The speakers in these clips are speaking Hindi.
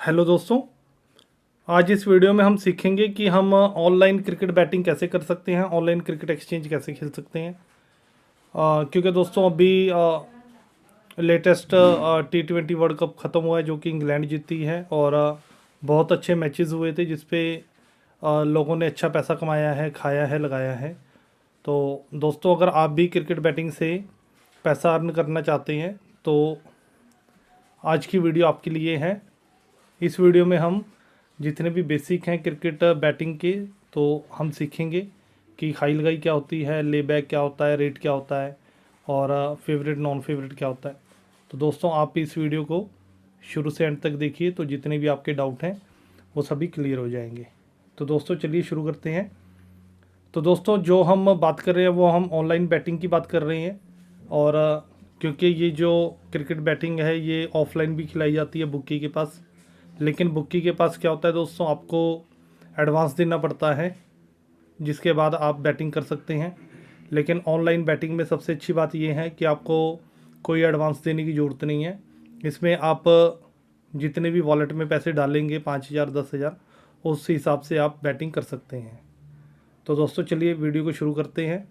हेलो दोस्तों। आज इस वीडियो में हम सीखेंगे कि हम ऑनलाइन क्रिकेट बैटिंग कैसे कर सकते हैं, ऑनलाइन क्रिकेट एक्सचेंज कैसे खेल सकते हैं। क्योंकि दोस्तों अभी लेटेस्ट T20 वर्ल्ड कप ख़त्म हुआ है जो कि इंग्लैंड जीती है और बहुत अच्छे मैचेस हुए थे जिसपे लोगों ने अच्छा पैसा कमाया है, खाया है, लगाया है। तो दोस्तों अगर आप भी क्रिकेट बैटिंग से पैसा अर्न करना चाहते हैं तो आज की वीडियो आपके लिए है। इस वीडियो में हम जितने भी बेसिक हैं क्रिकेट बैटिंग के तो हम सीखेंगे कि हाई लगाई क्या होती है, ले बैक क्या होता है, रेट क्या होता है और फेवरेट नॉन फेवरेट क्या होता है। तो दोस्तों आप इस वीडियो को शुरू से एंड तक देखिए तो जितने भी आपके डाउट हैं वो सभी क्लियर हो जाएंगे। तो दोस्तों चलिए शुरू करते हैं। तो दोस्तों जो हम बात कर रहे हैं वो हम ऑनलाइन बैटिंग की बात कर रहे हैं और क्योंकि ये जो क्रिकेट बैटिंग है ये ऑफलाइन भी खिलाई जाती है बुक्की के पास, लेकिन बुक्की के पास क्या होता है दोस्तों, आपको एडवांस देना पड़ता है जिसके बाद आप बैटिंग कर सकते हैं। लेकिन ऑनलाइन बैटिंग में सबसे अच्छी बात यह है कि आपको कोई एडवांस देने की ज़रूरत नहीं है। इसमें आप जितने भी वॉलेट में पैसे डालेंगे 5,000 10,000 उस हिसाब से आप बैटिंग कर सकते हैं। तो दोस्तों चलिए वीडियो को शुरू करते हैं।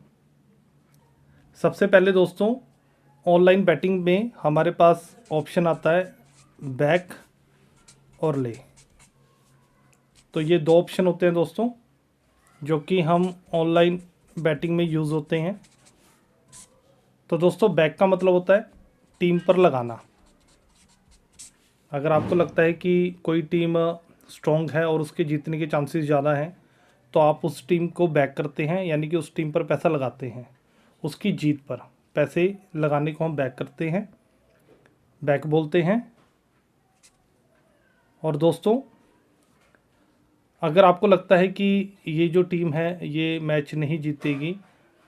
सबसे पहले दोस्तों ऑनलाइन बैटिंग में हमारे पास ऑप्शन आता है बैक और ले। तो ये दो ऑप्शन होते हैं दोस्तों जो कि हम ऑनलाइन बैटिंग में यूज़ होते हैं। तो दोस्तों बैक का मतलब होता है टीम पर लगाना। अगर आपको लगता है कि कोई टीम स्ट्रॉन्ग है और उसके जीतने के चांसेस ज़्यादा हैं तो आप उस टीम को बैक करते हैं, यानी कि उस टीम पर पैसा लगाते हैं, उसकी जीत पर पैसे लगाने को हम बैक करते हैं, बैक बोलते हैं। और दोस्तों अगर आपको लगता है कि ये जो टीम है ये मैच नहीं जीतेगी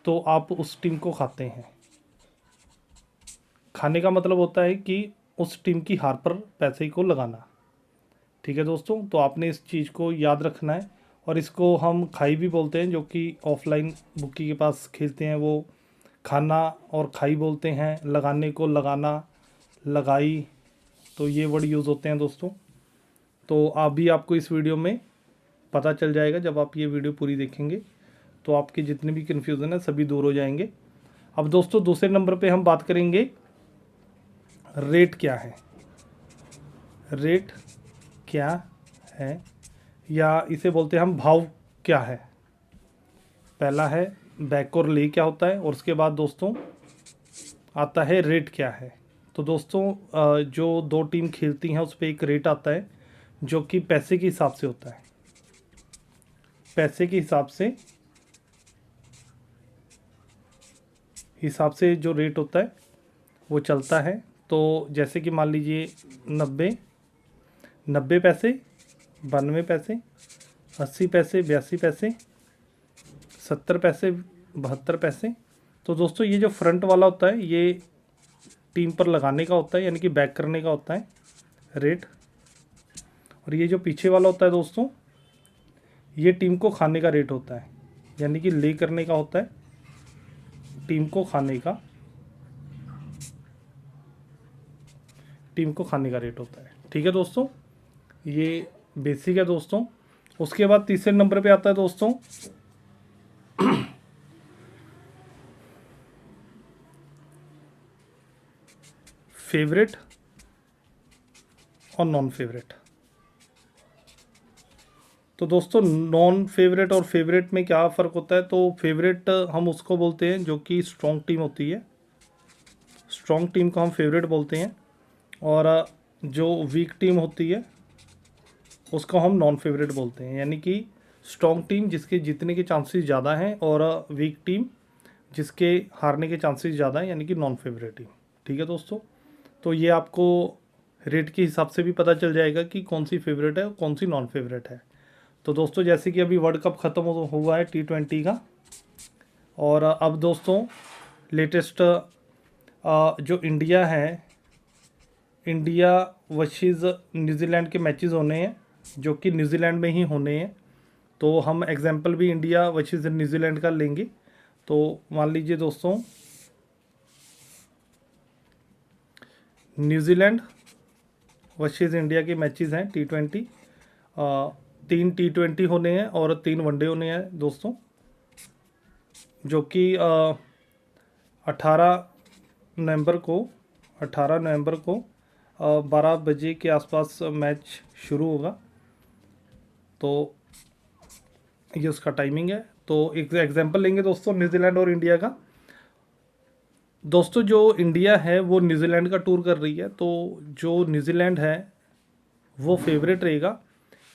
तो आप उस टीम को खाते हैं। खाने का मतलब होता है कि उस टीम की हार पर पैसे को लगाना। ठीक है दोस्तों, तो आपने इस चीज़ को याद रखना है। और इसको हम खाई भी बोलते हैं, जो कि ऑफलाइन बुकी के पास खेलते हैं वो खाना और खाई बोलते हैं। लगाने को लगाना, लगाई, तो ये वर्ड यूज़ होते हैं दोस्तों। तो अभी आपको इस वीडियो में पता चल जाएगा, जब आप ये वीडियो पूरी देखेंगे तो आपके जितने भी कन्फ्यूज़न है सभी दूर हो जाएंगे। अब दोस्तों दूसरे नंबर पे हम बात करेंगे रेट क्या है। रेट क्या है या इसे बोलते हैं हम भाव क्या है। पहला है बैक और ले क्या होता है और उसके बाद दोस्तों आता है रेट क्या है। तो दोस्तों जो दो टीम खेलती हैं उस पर एक रेट आता है जो कि पैसे के हिसाब से होता है। पैसे के हिसाब से जो रेट होता है वो चलता है। तो जैसे कि मान लीजिए 90 पैसे, 92 पैसे, 80 पैसे, 82 पैसे, 70 पैसे, 72 पैसे। तो दोस्तों ये जो फ्रंट वाला होता है ये टीम पर लगाने का होता है, यानी कि बैक करने का होता है रेट। और ये जो पीछे वाला होता है दोस्तों ये टीम को खाने का रेट होता है, यानी कि ले करने का होता है, टीम को खाने का रेट होता है। ठीक है दोस्तों, ये बेसिक है दोस्तों। उसके बाद तीसरे नंबर पे आता है दोस्तों फेवरेट और नॉन फेवरेट। तो दोस्तों नॉन फेवरेट और फेवरेट में क्या फ़र्क होता है। तो फेवरेट हम उसको बोलते हैं जो कि स्ट्रॉन्ग टीम होती है, स्ट्रॉन्ग टीम को हम फेवरेट बोलते हैं। और जो वीक टीम होती है उसको हम नॉन फेवरेट बोलते हैं, यानी कि स्ट्रॉन्ग टीम जिसके जीतने के चांसेस ज़्यादा हैं और वीक टीम जिसके हारने के चांसेस ज़्यादा हैं, यानी कि नॉन फेवरेट टीम। ठीक है दोस्तों, तो ये आपको रेट के हिसाब से भी पता चल जाएगा कि कौन सी फेवरेट है और कौन सी नॉन फेवरेट है। तो दोस्तों जैसे कि अभी वर्ल्ड कप ख़त्म हुआ है T20 का, और अब दोस्तों लेटेस्ट जो इंडिया है, इंडिया वर्सेस न्यूजीलैंड के मैचेस होने हैं जो कि न्यूजीलैंड में ही होने हैं। तो हम एग्जांपल भी इंडिया वर्सेस न्यूजीलैंड का लेंगे। तो मान लीजिए दोस्तों न्यूजीलैंड वर्सेस इंडिया के मैचेस हैं T20। 3 T20 होने हैं और 3 वनडे होने हैं दोस्तों, जो कि 18 नवंबर को 12 बजे के आसपास मैच शुरू होगा। तो ये उसका टाइमिंग है। तो एक एग्जांपल लेंगे दोस्तों न्यूजीलैंड और इंडिया का। दोस्तों जो इंडिया है वो न्यूजीलैंड का टूर कर रही है, तो जो न्यूजीलैंड है वो फेवरेट रहेगा,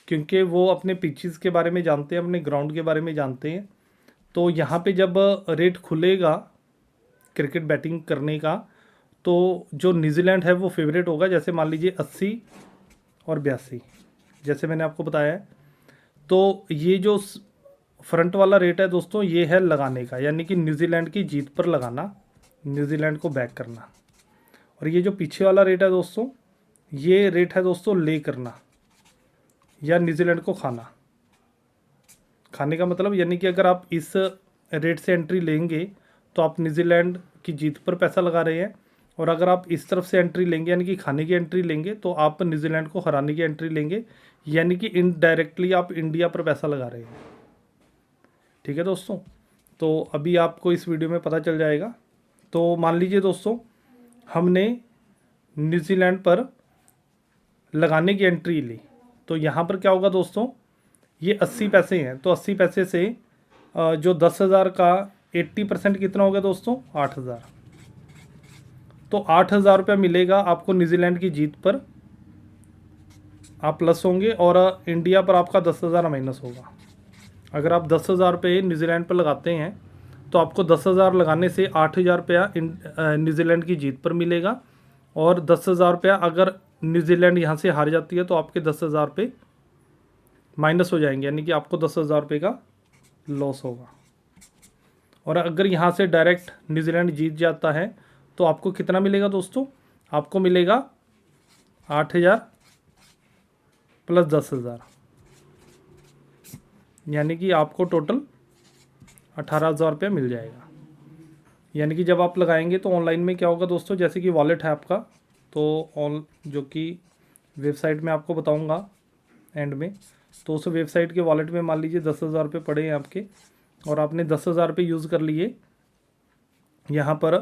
क्योंकि वो अपने पिचेस के बारे में जानते हैं, अपने ग्राउंड के बारे में जानते हैं। तो यहाँ पे जब रेट खुलेगा क्रिकेट बैटिंग करने का, तो जो न्यूजीलैंड है वो फेवरेट होगा। जैसे मान लीजिए 80 और 82, जैसे मैंने आपको बताया है। तो ये जो फ्रंट वाला रेट है दोस्तों, ये है लगाने का, यानी कि न्यूजीलैंड की जीत पर लगाना, न्यूजीलैंड को बैक करना। और ये जो पीछे वाला रेट है दोस्तों, ये रेट है दोस्तों ले करना, या न्यूजीलैंड को खाना। खाने का मतलब यानी कि अगर आप इस रेट से एंट्री लेंगे तो आप न्यूजीलैंड की जीत पर पैसा लगा रहे हैं, और अगर आप इस तरफ से एंट्री लेंगे यानी कि खाने की एंट्री लेंगे तो आप न्यूजीलैंड को हराने की एंट्री लेंगे, यानी कि इनडायरेक्टली आप इंडिया पर पैसा लगा रहे हैं। ठीक है दोस्तों, तो अभी आपको इस वीडियो में पता चल जाएगा। तो मान लीजिए दोस्तों हमने न्यूजीलैंड पर लगाने की एंट्री ली, तो यहाँ पर क्या होगा दोस्तों, ये 80 पैसे हैं। तो 80 पैसे से जो 10,000 का 80% कितना हो गया दोस्तों, 8,000। तो 8,000 रुपया मिलेगा आपको न्यूजीलैंड की जीत पर, आप प्लस होंगे, और इंडिया पर आपका 10,000 माइनस होगा। अगर आप 10,000 रुपये न्यूजीलैंड पर लगाते हैं तो आपको 10,000 लगाने से 8,000 रुपया न्यूजीलैंड की जीत पर मिलेगा, और 10,000 रुपया अगर न्यूजीलैंड यहाँ से हार जाती है तो आपके 10,000 रुपये माइनस हो जाएंगे, यानी कि आपको 10,000 रुपये का लॉस होगा। और अगर यहाँ से डायरेक्ट न्यूजीलैंड जीत जाता है तो आपको कितना मिलेगा दोस्तों, आपको मिलेगा 8,000 प्लस 10,000, यानी कि आपको टोटल 18,000 रुपया मिल जाएगा। यानी कि जब आप लगाएंगे तो ऑनलाइन में क्या होगा दोस्तों, जैसे कि वॉलेट है आपका, तो जो कि वेबसाइट में आपको बताऊंगा एंड में, तो उस वेबसाइट के वॉलेट में मान लीजिए 10,000 रुपये पड़े हैं आपके, और आपने 10,000 रुपये यूज़ कर लिए। यहाँ पर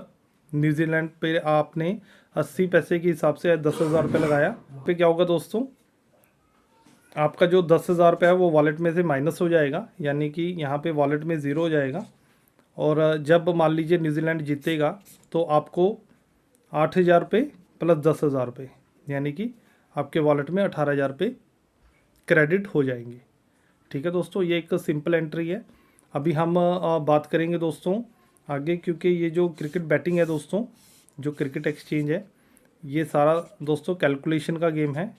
न्यूजीलैंड पे आपने 80 पैसे के हिसाब से 10,000 रुपये लगाया, पे क्या होगा दोस्तों, आपका जो 10,000 रुपये है वो वॉलेट में से माइनस हो जाएगा, यानी कि यहाँ पे वॉलेट में ज़ीरो हो जाएगा। और जब मान लीजिए न्यूजीलैंड जीतेगा तो आपको 8,000 रुपये प्लस 10,000 रुपये, यानी कि आपके वॉलेट में 18,000 रुपये क्रेडिट हो जाएंगे। ठीक है दोस्तों, ये एक सिंपल एंट्री है। अभी हम बात करेंगे दोस्तों आगे, क्योंकि ये जो क्रिकेट बैटिंग है दोस्तों, जो क्रिकेट एक्सचेंज है, ये सारा दोस्तों कैलकुलेशन का गेम है,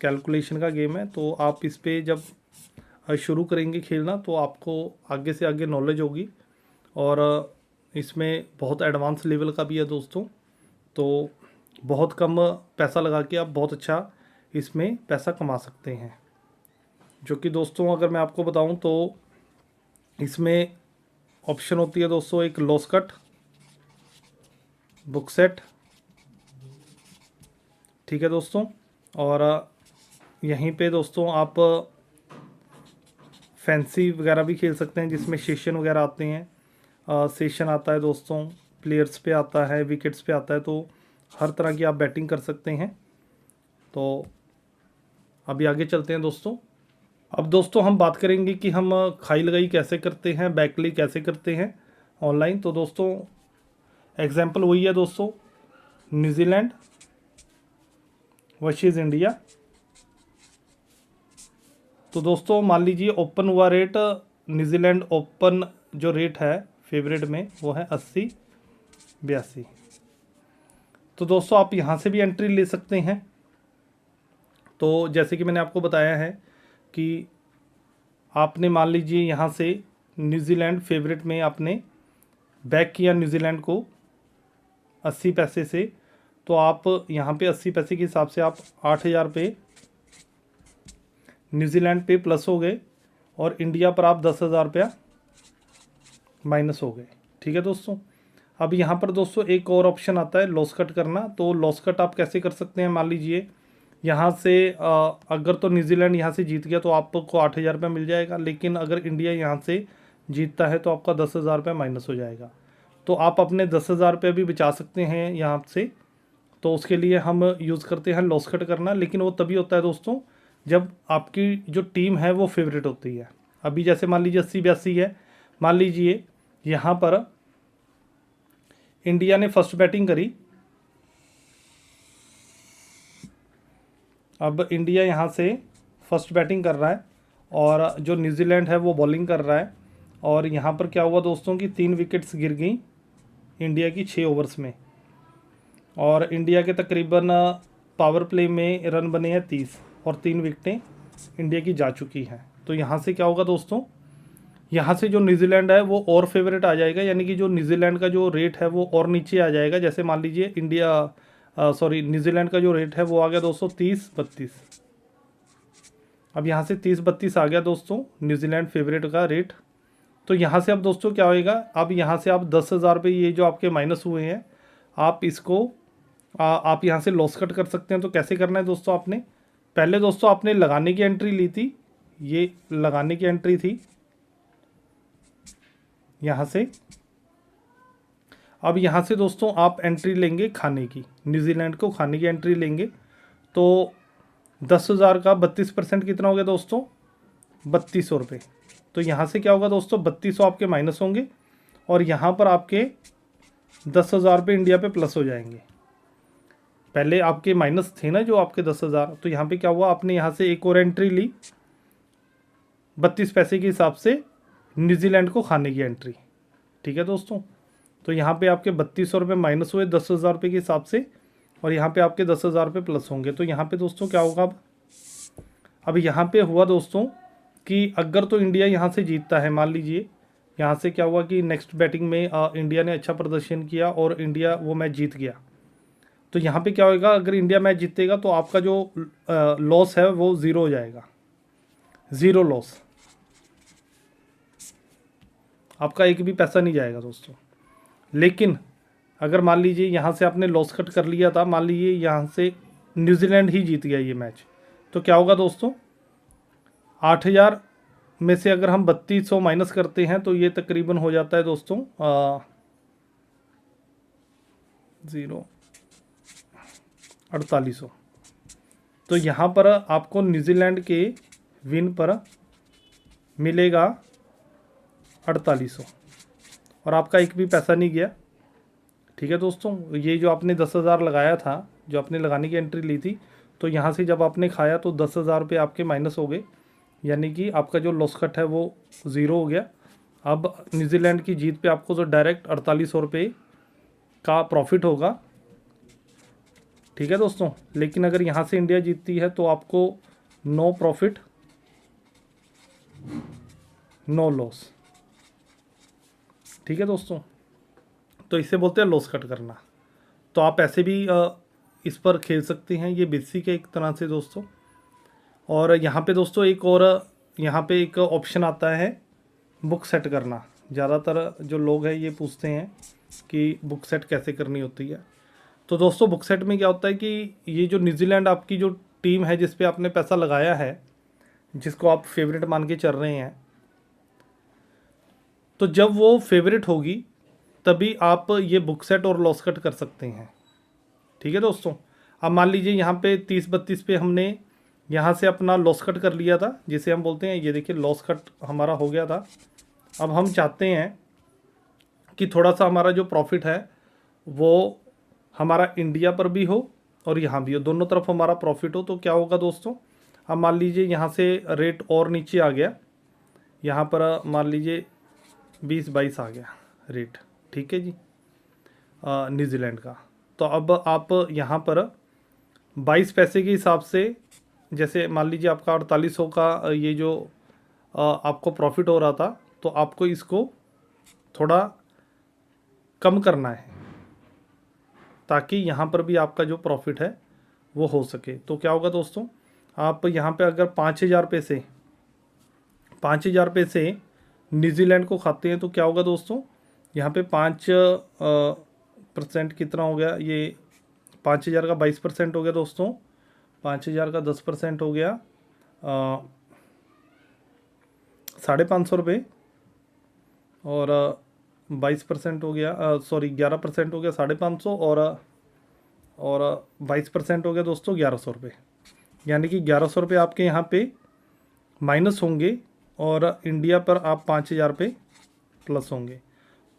कैलकुलेशन का गेम है। तो आप इस पे जब शुरू करेंगे खेलना तो आपको आगे से आगे नॉलेज होगी, और इसमें बहुत एडवांस लेवल का भी है दोस्तों। तो बहुत कम पैसा लगा के आप बहुत अच्छा इसमें पैसा कमा सकते हैं। जो कि दोस्तों अगर मैं आपको बताऊं तो इसमें ऑप्शन होती है दोस्तों, एक लॉस कट, बुक सेट, ठीक है दोस्तों। और यहीं पे दोस्तों आप फैंसी वगैरह भी खेल सकते हैं, जिसमें सेशन वगैरह आते हैं। सेशन आता है दोस्तों, प्लेयर्स पे आता है, विकेट्स पे आता है, तो हर तरह की आप बैटिंग कर सकते हैं। तो अभी आगे चलते हैं दोस्तों। अब दोस्तों हम बात करेंगे कि हम खाई लगाई कैसे करते हैं, बैकली कैसे करते हैं ऑनलाइन। तो दोस्तों एग्जांपल वही है दोस्तों, न्यूजीलैंड वर्सेस इंडिया। तो दोस्तों मान लीजिए ओपन हुआ रेट, न्यूजीलैंड ओपन जो रेट है फेवरेट में वो है 80-82। तो दोस्तों आप यहाँ से भी एंट्री ले सकते हैं। तो जैसे कि मैंने आपको बताया है कि आपने मान लीजिए यहाँ से न्यूजीलैंड फेवरेट में आपने बैक किया न्यूजीलैंड को 80 पैसे से, तो आप यहाँ पे 80 पैसे के हिसाब से आप 8,000 पे न्यूजीलैंड पे प्लस हो गए, और इंडिया पर आप 10,000 रुपया माइनस हो गए। ठीक है दोस्तों, अब यहाँ पर दोस्तों एक और ऑप्शन आता है लॉस कट करना। तो लॉस कट आप कैसे कर सकते हैं, मान लीजिए यहाँ से अगर तो न्यूजीलैंड यहाँ से जीत गया तो आपको 8,000 रुपये मिल जाएगा, लेकिन अगर इंडिया यहाँ से जीतता है तो आपका 10,000 रुपये माइनस हो जाएगा। तो आप अपने 10,000 रुपये भी बचा सकते हैं यहाँ से। तो उसके लिए हम यूज़ करते हैं लॉस कट करना, लेकिन वो तभी होता है दोस्तों जब आपकी जो टीम है वो फेवरेट होती है। अभी जैसे मान लीजिए 80-82 है, मान लीजिए यहाँ पर इंडिया ने फर्स्ट बैटिंग करी। अब इंडिया यहाँ से फर्स्ट बैटिंग कर रहा है और जो न्यूजीलैंड है वो बॉलिंग कर रहा है। और यहाँ पर क्या हुआ दोस्तों कि 3 विकेट्स गिर गई इंडिया की 6 ओवर्स में, और इंडिया के तकरीबन पावर प्ले में रन बने हैं 30 और 3 विकेटें इंडिया की जा चुकी हैं। तो यहाँ से क्या होगा दोस्तों, यहाँ से जो न्यूजीलैंड है वो और फेवरेट आ जाएगा, यानी कि जो न्यूजीलैंड का जो रेट है वो और नीचे आ जाएगा। जैसे मान लीजिए न्यूजीलैंड का जो रेट है वो आ गया दोस्तों 30-32। अब यहाँ से 30-32 आ गया दोस्तों न्यूजीलैंड फेवरेट का रेट। तो यहाँ से अब दोस्तों क्या होएगा, अब यहाँ से आप 10,000 रुपये ये जो आपके माइनस हुए हैं आप इसको आप यहाँ से लॉस कट कर सकते हैं। तो कैसे करना है दोस्तों, आपने पहले दोस्तों आपने लगाने की एंट्री ली थी, ये लगाने की एंट्री थी यहाँ से। अब यहाँ से दोस्तों आप एंट्री लेंगे खाने की, न्यूजीलैंड को खाने की एंट्री लेंगे। तो 10,000 का 32% कितना हो गया दोस्तों, 3200 रुपये। तो यहाँ से क्या होगा दोस्तों, 3200 आपके माइनस होंगे और यहाँ पर आपके 10,000 रुपये इंडिया पे प्लस हो जाएंगे। पहले आपके माइनस थे ना जो आपके 10,000, तो यहाँ पे क्या हुआ, आपने यहाँ से एक और एंट्री ली 32 पैसे के हिसाब से न्यूजीलैंड को खाने की एंट्री। ठीक है दोस्तों, तो यहाँ पे आपके 3200 रुपये माइनस हुए 10,000 रुपये के हिसाब से, और यहाँ पे आपके 10,000 रुपये प्लस होंगे। तो यहाँ पे दोस्तों क्या होगा, अब यहाँ पे हुआ दोस्तों कि अगर तो इंडिया यहाँ से जीतता है, मान लीजिए यहाँ से क्या हुआ कि नेक्स्ट बैटिंग में इंडिया ने अच्छा प्रदर्शन किया और इंडिया वो मैच जीत गया। तो यहाँ पे क्या होगा, अगर इंडिया मैच जीतेगा तो आपका जो लॉस है वो ज़ीरो हो जाएगा, ज़ीरो लॉस, आपका एक भी पैसा नहीं जाएगा दोस्तों। लेकिन अगर मान लीजिए यहाँ से आपने लॉस कट कर लिया था, मान लीजिए यहाँ से न्यूजीलैंड ही जीत गया ये मैच, तो क्या होगा दोस्तों, 8,000 में से अगर हम 3200 माइनस करते हैं तो ये तकरीबन हो जाता है दोस्तों 4800। तो यहाँ पर आपको न्यूजीलैंड के विन पर मिलेगा 4800 और आपका एक भी पैसा नहीं गया। ठीक है दोस्तों, ये जो आपने 10,000 लगाया था, जो आपने लगाने की एंट्री ली थी, तो यहाँ से जब आपने खाया तो 10,000 रुपये आपके माइनस हो गए, यानी कि आपका जो लॉस कट है वो ज़ीरो हो गया। अब न्यूजीलैंड की जीत पे आपको तो डायरेक्ट 4800 रुपये का प्रॉफिट होगा। ठीक है दोस्तों, लेकिन अगर यहाँ से इंडिया जीतती है तो आपको नो प्रॉफिट नो लॉस। ठीक है दोस्तों, तो इसे बोलते हैं लॉस कट करना। तो आप ऐसे भी इस पर खेल सकते हैं, ये बेसिक है एक तरह से दोस्तों। और यहाँ पे दोस्तों एक और यहाँ पे एक ऑप्शन आता है बुक सेट करना। ज़्यादातर जो लोग हैं ये पूछते हैं कि बुक सेट कैसे करनी होती है। तो दोस्तों बुक सेट में क्या होता है कि ये जो न्यूजीलैंड आपकी जो टीम है जिस पे आपने पैसा लगाया है, जिसको आप फेवरेट मान के चल रहे हैं, तो जब वो फेवरेट होगी तभी आप ये बुक सेट और लॉस कट कर सकते हैं। ठीक है दोस्तों, अब मान लीजिए यहाँ पे 30-32 पे हमने यहाँ से अपना लॉस कट कर लिया था, जिसे हम बोलते हैं, ये देखिए लॉस कट हमारा हो गया था। अब हम चाहते हैं कि थोड़ा सा हमारा जो प्रॉफिट है वो हमारा इंडिया पर भी हो और यहाँ भी हो, दोनों तरफ हमारा प्रॉफिट हो। तो क्या होगा दोस्तों, अब मान लीजिए यहाँ से रेट और नीचे आ गया, यहाँ पर मान लीजिए 20-22 आ गया रेट। ठीक है जी, न्यूजीलैंड का। तो अब आप यहाँ पर 22 पैसे के हिसाब से, जैसे मान लीजिए आपका 4800 का ये जो आपको प्रॉफिट हो रहा था, तो आपको इसको थोड़ा कम करना है ताकि यहाँ पर भी आपका जो प्रॉफिट है वो हो सके। तो क्या होगा दोस्तों, आप यहाँ पे अगर 5,000 रुपये से न्यूजीलैंड को खाते हैं तो क्या होगा दोस्तों, यहाँ पे 5% कितना हो गया, ये 5,000 का 22% हो गया दोस्तों, 5,000 का 10% हो गया 550 रुपये, और 22% हो गया, सॉरी 11% हो गया 550, और 22% हो गया दोस्तों 1100 रुपये। यानी कि 1100 रुपये आपके यहाँ पे माइनस होंगे और इंडिया पर आप 5,000 पे प्लस होंगे।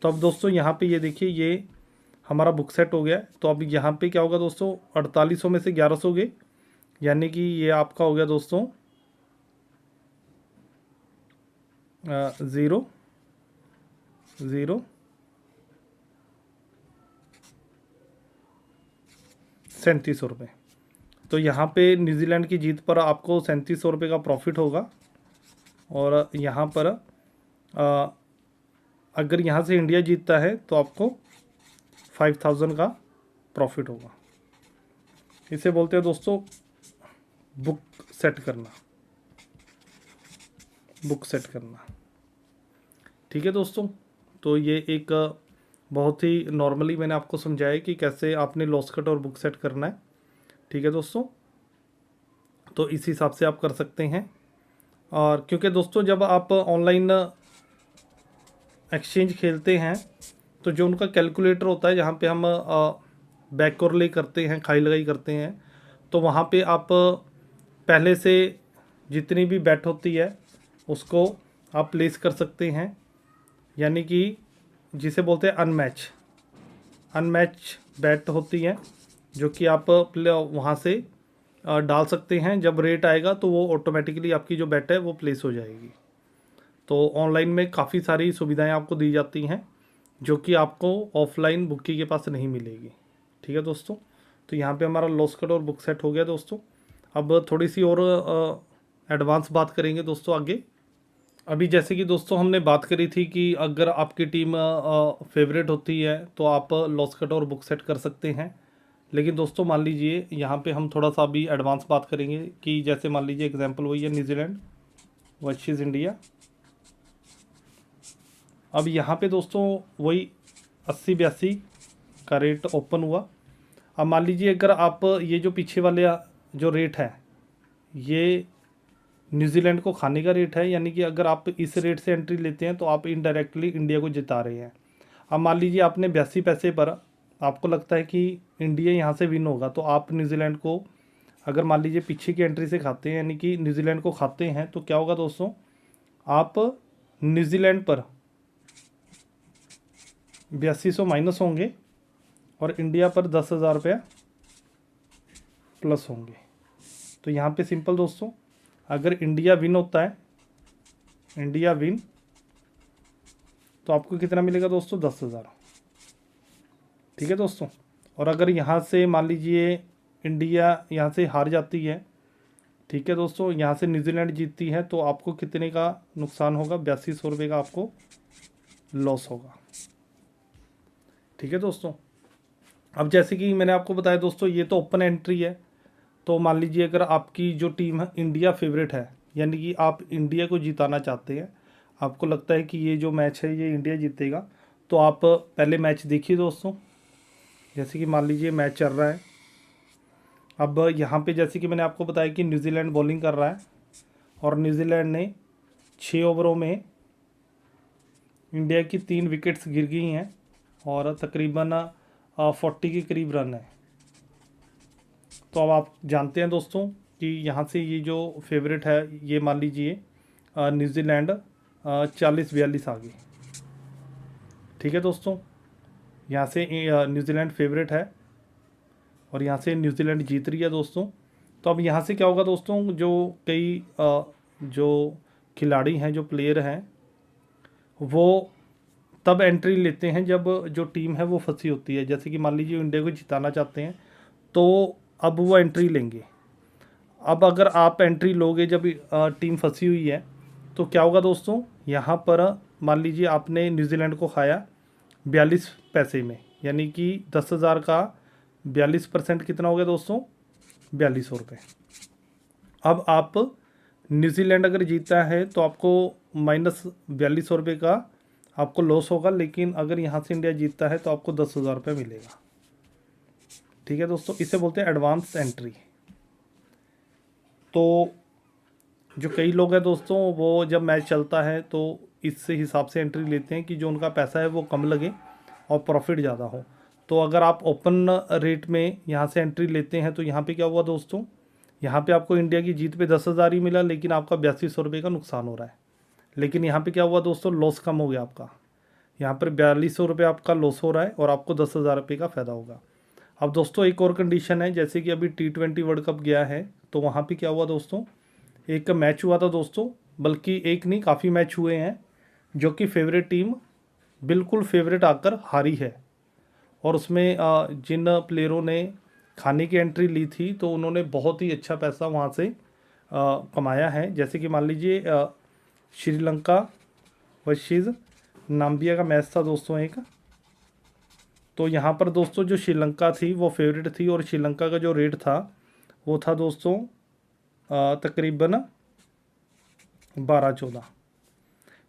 तो अब दोस्तों यहाँ पे ये देखिए, ये हमारा बुक सेट हो गया। तो अब यहाँ पे क्या होगा दोस्तों, 4800 में से 1100 गए, यानी कि ये आपका हो गया दोस्तों 3700 रुपये। तो यहाँ पे न्यूजीलैंड की जीत पर आपको 3700 रुपये का प्रॉफिट होगा। और यहाँ पर अगर यहाँ से इंडिया जीतता है तो आपको 5000 का प्रॉफिट होगा। इसे बोलते हैं दोस्तों बुक सेट करना, बुक सेट करना। ठीक है दोस्तों, तो ये एक बहुत ही नॉर्मली मैंने आपको समझाया कि कैसे आपने लॉस कट और बुक सेट करना है। ठीक है दोस्तों, तो इस हिसाब से आप कर सकते हैं। और क्योंकि दोस्तों जब आप ऑनलाइन एक्सचेंज खेलते हैं तो जो उनका कैलकुलेटर होता है, जहाँ पे हम बैक कोरले करते हैं, खाई लगाई करते हैं, तो वहाँ पे आप पहले से जितनी भी बैट होती है उसको आप प्लेस कर सकते हैं। यानी कि जिसे बोलते हैं अनमैच बैट होती है, जो कि आप वहाँ से डाल सकते हैं। जब रेट आएगा तो वो ऑटोमेटिकली आपकी जो बैट है वो प्लेस हो जाएगी। तो ऑनलाइन में काफ़ी सारी सुविधाएं आपको दी जाती हैं जो कि आपको ऑफलाइन बुकी के पास नहीं मिलेगी। ठीक है दोस्तों, तो यहाँ पे हमारा लॉस कट और बुक सेट हो गया दोस्तों। अब थोड़ी सी और एडवांस बात करेंगे दोस्तों आगे। अभी जैसे कि दोस्तों हमने बात करी थी कि अगर आपकी टीम फेवरेट होती है तो आप लॉस कट और बुक सेट कर सकते हैं। लेकिन दोस्तों मान लीजिए यहाँ पे हम थोड़ा सा अभी एडवांस बात करेंगे कि जैसे मान लीजिए एग्जांपल वही है न्यूजीलैंड वर्सेस इंडिया। अब यहाँ पे दोस्तों वही 80-82 का रेट ओपन हुआ। अब मान लीजिए अगर आप ये जो पीछे वाले जो रेट है ये न्यूजीलैंड को खाने का रेट है, यानी कि अगर आप इस रेट से एंट्री लेते हैं तो आप इनडायरेक्टली इंडिया को जिता रहे हैं। अब मान लीजिए आपने 82 पैसे पर आपको लगता है कि इंडिया यहाँ से विन होगा, तो आप न्यूजीलैंड को अगर मान लीजिए पीछे की एंट्री से खाते हैं, यानी कि न्यूजीलैंड को खाते हैं, तो क्या होगा दोस्तों, आप न्यूजीलैंड पर 8200 माइनस होंगे और इंडिया पर 10,000 रुपया प्लस होंगे। तो यहाँ पे सिंपल दोस्तों, अगर इंडिया विन होता है, इंडिया विन, तो आपको कितना मिलेगा दोस्तों, 10,000। ठीक है दोस्तों, और अगर यहाँ से मान लीजिए इंडिया यहाँ से हार जाती है, ठीक है दोस्तों, यहाँ से न्यूजीलैंड जीतती है, तो आपको कितने का नुकसान होगा, 8200 रुपये का आपको लॉस होगा। ठीक है दोस्तों, अब जैसे कि मैंने आपको बताया दोस्तों ये तो ओपन एंट्री है। तो मान लीजिए अगर आपकी जो टीम है इंडिया फेवरेट है, यानी कि आप इंडिया को जिताना चाहते हैं, आपको लगता है कि ये जो मैच है ये इंडिया जीतेगा, तो आप पहले मैच देखिए दोस्तों। जैसे कि मान लीजिए मैच चल रहा है, अब यहाँ पे जैसे कि मैंने आपको बताया कि न्यूजीलैंड बॉलिंग कर रहा है और न्यूजीलैंड ने 6 ओवरों में इंडिया की 3 विकेट्स गिर गई हैं और तकरीबन 40 के करीब रन है। तो अब आप जानते हैं दोस्तों कि यहाँ से ये जो फेवरेट है ये मान लीजिए न्यूजीलैंड 40-42 आ गई। ठीक है दोस्तों, यहाँ से न्यूजीलैंड फेवरेट है और यहाँ से न्यूजीलैंड जीत रही है दोस्तों। तो अब यहाँ से क्या होगा दोस्तों, जो कई जो खिलाड़ी हैं, जो प्लेयर हैं, वो तब एंट्री लेते हैं जब जो टीम है वो फंसी होती है। जैसे कि मान लीजिए इंडिया को जिताना चाहते हैं तो अब वो एंट्री लेंगे। अब अगर आप एंट्री लोगे जब टीम फंसी हुई है, तो क्या होगा दोस्तों, यहाँ पर मान लीजिए आपने न्यूजीलैंड को खाया 42 पैसे में, यानी कि 10,000 का 42% कितना हो गया दोस्तों, 4200 रुपये। अब आप न्यूजीलैंड अगर जीतता है तो आपको -4200 रुपये का आपको लॉस होगा, लेकिन अगर यहाँ से इंडिया जीतता है तो आपको 10,000 रुपये मिलेगा। ठीक है दोस्तों, इसे बोलते हैं एडवांस एंट्री। तो जो कई लोग हैं दोस्तों, वो जब मैच चलता है तो इस हिसाब से एंट्री लेते हैं कि जो उनका पैसा है वो कम लगे और प्रॉफिट ज़्यादा हो। तो अगर आप ओपन रेट में यहाँ से एंट्री लेते हैं तो यहाँ पे क्या हुआ दोस्तों, यहाँ पे आपको इंडिया की जीत पे 10,000 ही मिला, लेकिन आपका 8200 रुपये का नुकसान हो रहा है। लेकिन यहाँ पे क्या हुआ दोस्तों, लॉस कम हो गया आपका। यहाँ पर 4200 रुपये आपका लॉस हो रहा है और आपको 10,000 रुपये का फ़ायदा होगा। अब दोस्तों एक और कंडीशन है, जैसे कि अभी T20 वर्ल्ड कप गया है, तो वहाँ पे क्या हुआ दोस्तों, एक मैच हुआ था दोस्तों, बल्कि एक नहीं काफ़ी मैच हुए हैं, जो कि फेवरेट टीम बिल्कुल फेवरेट आकर हारी है। और उसमें जिन प्लेयरों ने खाने की एंट्री ली थी तो उन्होंने बहुत ही अच्छा पैसा वहाँ से कमाया है। जैसे कि मान लीजिए श्रीलंका वर्सेस नाम्बिया का मैच था दोस्तों एक। तो यहाँ पर दोस्तों जो श्रीलंका थी वो फेवरेट थी, और श्रीलंका का जो रेट था वो था दोस्तों तकरीबन 12-14,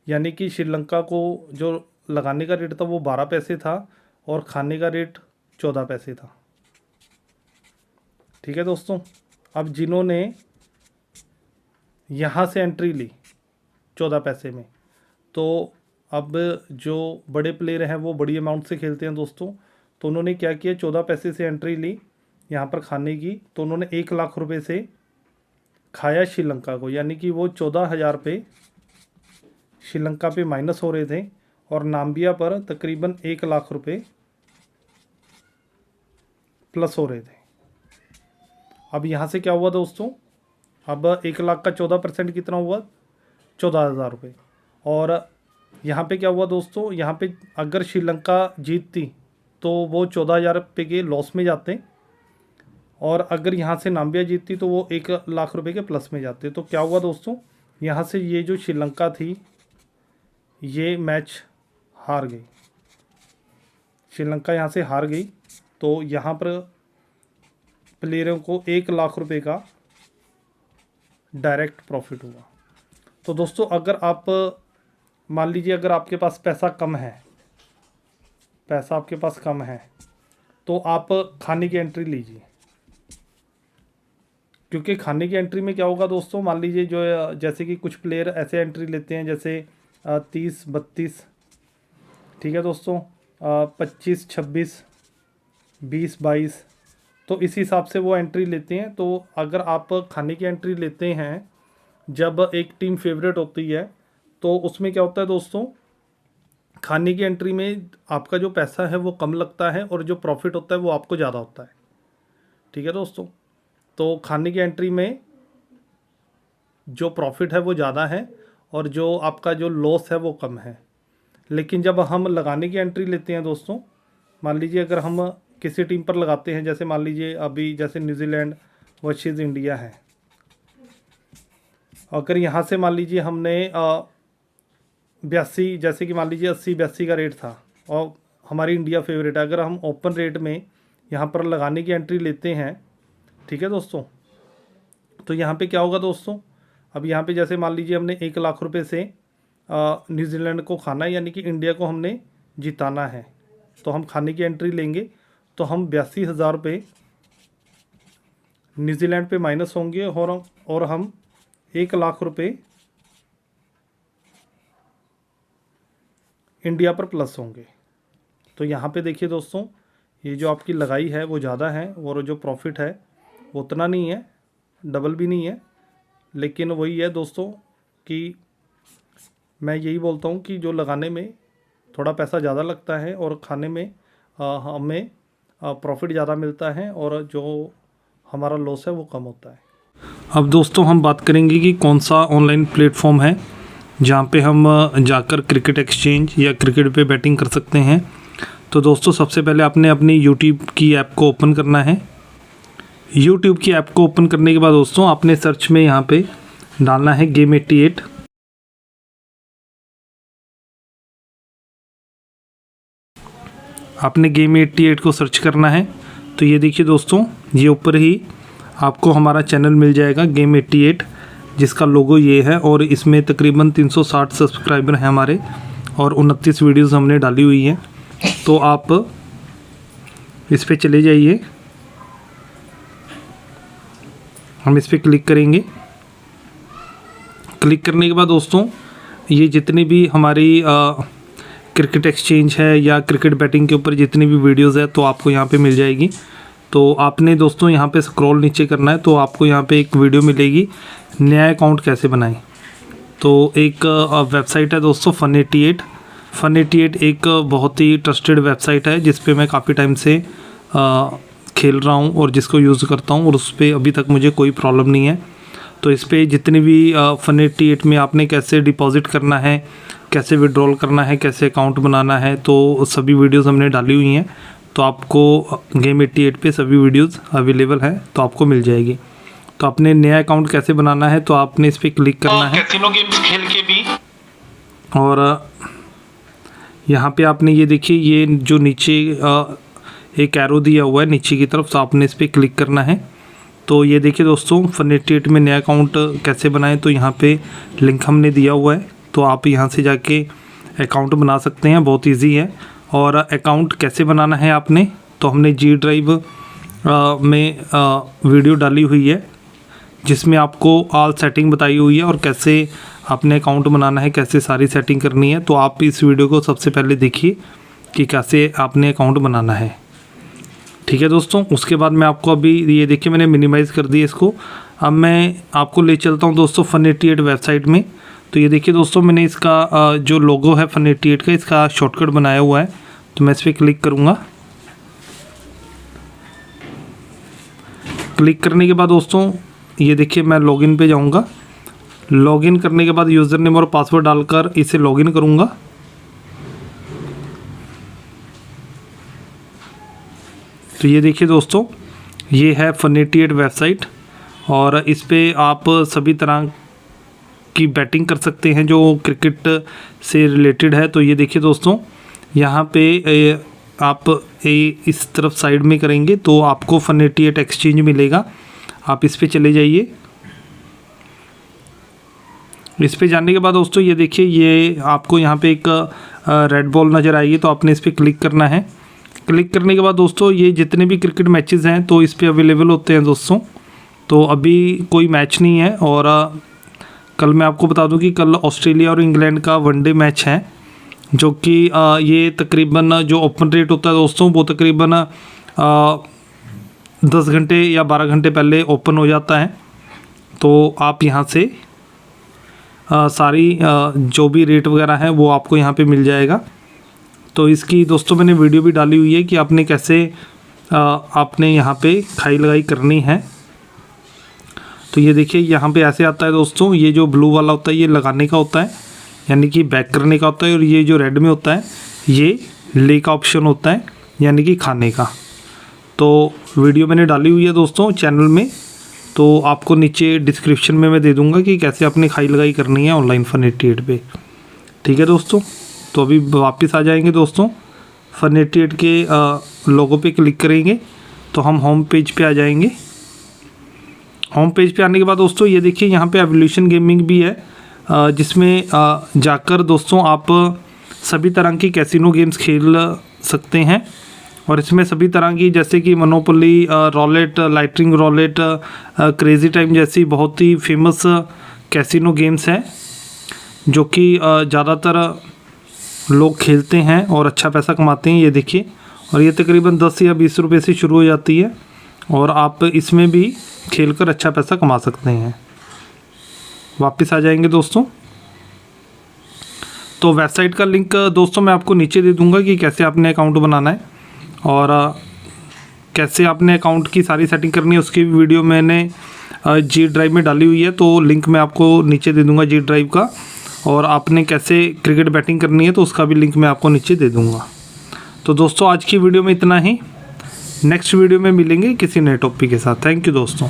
यानी कि श्रीलंका को जो लगाने का रेट था वो 12 पैसे था और खाने का रेट 14 पैसे था। ठीक है दोस्तों, अब जिन्होंने यहाँ से एंट्री ली 14 पैसे में, तो अब जो बड़े प्लेयर हैं वो बड़ी अमाउंट से खेलते हैं दोस्तों, तो उन्होंने क्या किया, 14 पैसे से एंट्री ली यहाँ पर खाने की, तो उन्होंने 1 लाख रुपए से खाया श्रीलंका को, यानी कि वो 14,000 पे श्रीलंका पे माइनस हो रहे थे और नाम्बिया पर तकरीबन 1 लाख रुपए प्लस हो रहे थे। अब यहाँ से क्या हुआ दोस्तों, अब 1 लाख का 14% कितना हुआ, 14,000 रुपये। और यहाँ पे क्या हुआ दोस्तों, यहाँ पे अगर श्रीलंका जीतती तो वो 14,000 रुपये के लॉस में जाते, और अगर यहाँ से नाम्बिया जीतती तो वो 1 लाख रुपए के प्लस में जाते। तो क्या हुआ दोस्तों, यहाँ से ये जो श्रीलंका थी ये मैच हार गई, श्रीलंका यहाँ से हार गई। तो यहाँ पर प्लेयरों को 1 लाख रुपए का डायरेक्ट प्रॉफिट हुआ। तो दोस्तों अगर आप मान लीजिए अगर आपके पास पैसा कम है, पैसा आपके पास कम है, तो आप खाने की एंट्री लीजिए, क्योंकि खाने की एंट्री में क्या होगा दोस्तों, मान लीजिए जो जैसे कि कुछ प्लेयर ऐसे एंट्री लेते हैं जैसे 30-32, ठीक है दोस्तों, 25-26, 20-22, तो इस हिसाब से वो एंट्री लेते हैं। तो अगर आप खाने की एंट्री लेते हैं जब एक टीम फेवरेट होती है, तो उसमें क्या होता है दोस्तों, खाने की एंट्री में आपका जो पैसा है वो कम लगता है और जो प्रॉफिट होता है वो आपको ज़्यादा होता है। ठीक है दोस्तों, तो खाने की एंट्री में जो प्रॉफिट है वो ज़्यादा है और जो आपका जो लॉस है वो कम है। लेकिन जब हम लगाने की एंट्री लेते हैं दोस्तों, मान लीजिए अगर हम किसी टीम पर लगाते हैं, जैसे मान लीजिए अभी जैसे न्यूजीलैंड वर्सेस इंडिया है, अगर यहाँ से मान लीजिए हमने 82, जैसे कि मान लीजिए 80-82 का रेट था और हमारी इंडिया फेवरेट है, अगर हम ओपन रेट में यहाँ पर लगाने की एंट्री लेते हैं, ठीक है दोस्तों, तो यहाँ पे क्या होगा दोस्तों, अब यहाँ पे जैसे मान लीजिए हमने 1 लाख रुपए से न्यूजीलैंड को खाना है, यानी कि इंडिया को हमने जिताना है, तो हम खाने की एंट्री लेंगे, तो हम 82,000 रुपये न्यूजीलैंड पे माइनस होंगे और हम 1 लाख रुपये इंडिया पर प्लस होंगे। तो यहाँ पे देखिए दोस्तों, ये जो आपकी लगाई है वो ज़्यादा है और जो प्रॉफिट है वो उतना नहीं है, डबल भी नहीं है, लेकिन वही है दोस्तों कि मैं यही बोलता हूँ कि जो लगाने में थोड़ा पैसा ज़्यादा लगता है और खाने में हमें प्रॉफिट ज़्यादा मिलता है और जो हमारा लॉस है वो कम होता है। अब दोस्तों हम बात करेंगे कि कौन सा ऑनलाइन प्लेटफॉर्म है जहाँ पे हम जाकर क्रिकेट एक्सचेंज या क्रिकेट पे बैटिंग कर सकते हैं। तो दोस्तों सबसे पहले आपने अपनी यूट्यूब की ऐप को ओपन करना है। यूट्यूब की ऐप को ओपन करने के बाद दोस्तों आपने सर्च में यहाँ पे डालना है Game88। आपने Game88 को सर्च करना है, तो ये देखिए दोस्तों, ये ऊपर ही आपको हमारा चैनल मिल जाएगा Game88, जिसका लोगो ये है और इसमें तकरीबन 360 सब्सक्राइबर हैं हमारे और 29 वीडियोस हमने डाली हुई हैं। तो आप इस पे चले जाइए, हम इस पे क्लिक करेंगे। क्लिक करने के बाद दोस्तों ये जितनी भी हमारी क्रिकेट एक्सचेंज है या क्रिकेट बैटिंग के ऊपर जितनी भी वीडियोस है तो आपको यहाँ पे मिल जाएगी। तो आपने दोस्तों यहाँ पे स्क्रॉल नीचे करना है, तो आपको यहाँ पे एक वीडियो मिलेगी, नया अकाउंट कैसे बनाएं। तो एक वेबसाइट है दोस्तों फन88। फन88 एक बहुत ही ट्रस्टेड वेबसाइट है जिस पे मैं काफ़ी टाइम से खेल रहा हूँ और जिसको यूज़ करता हूँ और उस पर अभी तक मुझे कोई प्रॉब्लम नहीं है। तो इस पर जितनी भी फन88 में आपने कैसे डिपॉजिट करना है, कैसे विड्रॉल करना है, कैसे अकाउंट बनाना है, तो सभी वीडियोस हमने डाली हुई हैं। तो आपको गेम88 पे सभी वीडियोस अवेलेबल हैं, तो आपको मिल जाएगी। तो आपने नया अकाउंट कैसे बनाना है, तो आपने इस पर क्लिक करना है कैसीनो गेम्स खेल के भी। और यहाँ पे आपने ये देखिए, ये जो नीचे एक एरो दिया हुआ है नीचे की तरफ, तो आपने इस पर क्लिक करना है। तो ये देखिए दोस्तों फन88 में नया अकाउंट कैसे बनाएं, तो यहाँ पे लिंक हमने दिया हुआ है, तो आप यहाँ से जाके अकाउंट बना सकते हैं, बहुत इजी है। और अकाउंट कैसे बनाना है आपने, तो हमने जी ड्राइव में वीडियो डाली हुई है जिसमें आपको ऑल सेटिंग बताई हुई है और कैसे आपने अकाउंट बनाना है, कैसे सारी सेटिंग करनी है। तो आप इस वीडियो को सबसे पहले देखिए कि कैसे आपने अकाउंट बनाना है, ठीक है दोस्तों। उसके बाद मैं आपको अभी ये देखिए मैंने मिनिमाइज़ कर दिया इसको। अब मैं आपको ले चलता हूँ दोस्तों फन88 वेबसाइट में। तो ये देखिए दोस्तों मैंने इसका जो लोगो है फन88 का, इसका शॉर्टकट बनाया हुआ है। तो मैं इस पर क्लिक करूँगा। क्लिक करने के बाद दोस्तों ये देखिए मैं लॉगिन पे जाऊँगा। लॉगिन करने के बाद यूज़र नेम और पासवर्ड डालकर इसे लॉगिन करूँगा। तो ये देखिए दोस्तों ये है फन88 वेबसाइट और इस पे आप सभी तरह की बैटिंग कर सकते हैं जो क्रिकेट से रिलेटेड है। तो ये देखिए दोस्तों यहाँ पे आप इस तरफ साइड में करेंगे तो आपको फन88 एक्सचेंज मिलेगा। आप इस पे चले जाइए। इस पे जाने के बाद दोस्तों ये देखिए ये आपको यहाँ पे एक रेड बॉल नज़र आएगी, तो आपने इस पर क्लिक करना है। क्लिक करने के बाद दोस्तों ये जितने भी क्रिकेट मैचेस हैं तो इस पे अवेलेबल होते हैं दोस्तों। तो अभी कोई मैच नहीं है और कल मैं आपको बता दूं कि कल ऑस्ट्रेलिया और इंग्लैंड का वनडे मैच है, जो कि ये तकरीबन जो ओपन रेट होता है दोस्तों वो तकरीबन 10 घंटे या 12 घंटे पहले ओपन हो जाता है। तो आप यहाँ से सारी जो भी रेट वगैरह हैं वो आपको यहाँ पे मिल जाएगा। तो इसकी दोस्तों मैंने वीडियो भी डाली हुई है कि आपने कैसे आपने यहाँ पे खाई लगाई करनी है। तो ये देखिए यहाँ पे ऐसे आता है दोस्तों, ये जो ब्लू वाला होता है ये लगाने का होता है, यानी कि बैक करने का होता है, और ये जो रेड में होता है ये ले का ऑप्शन होता है, यानी कि खाने का। तो वीडियो मैंने डाली हुई है दोस्तों चैनल में, तो आपको नीचे डिस्क्रिप्शन में मैं दे दूँगा कि कैसे आपने खाई लगाई करनी है ऑनलाइन फन88 पे, ठीक है दोस्तों। तो अभी वापस आ जाएंगे दोस्तों, फन88 के लोगो पे क्लिक करेंगे तो हम होम पेज पे आ जाएंगे। होम पेज पे आने के बाद दोस्तों ये देखिए यहाँ पे एवोल्यूशन गेमिंग भी है, जिसमें जाकर दोस्तों आप सभी तरह की कैसीनो गेम्स खेल सकते हैं। और इसमें सभी तरह की जैसे कि monopoly, Rowlatt, lightning Rowlatt, crazy time जैसी बहुत ही फेमस कैसीनो गेम्स हैं जो कि ज़्यादातर लोग खेलते हैं और अच्छा पैसा कमाते हैं। ये देखिए, और ये तकरीबन 10 या 20 रुपये से शुरू हो जाती है और आप इसमें भी खेलकर अच्छा पैसा कमा सकते हैं। वापस आ जाएंगे दोस्तों। तो वेबसाइट का लिंक दोस्तों मैं आपको नीचे दे दूंगा कि कैसे आपने अकाउंट बनाना है और कैसे आपने अकाउंट की सारी सेटिंग करनी है, उसकी वीडियो मैंने जी ड्राइव में डाली हुई है। तो लिंक मैं आपको नीचे दे दूंगा जी ड्राइव का, और आपने कैसे क्रिकेट बैटिंग करनी है तो उसका भी लिंक मैं आपको नीचे दे दूंगा। तो दोस्तों आज की वीडियो में इतना ही, नेक्स्ट वीडियो में मिलेंगे किसी नए टॉपिक के साथ। थैंक यू दोस्तों।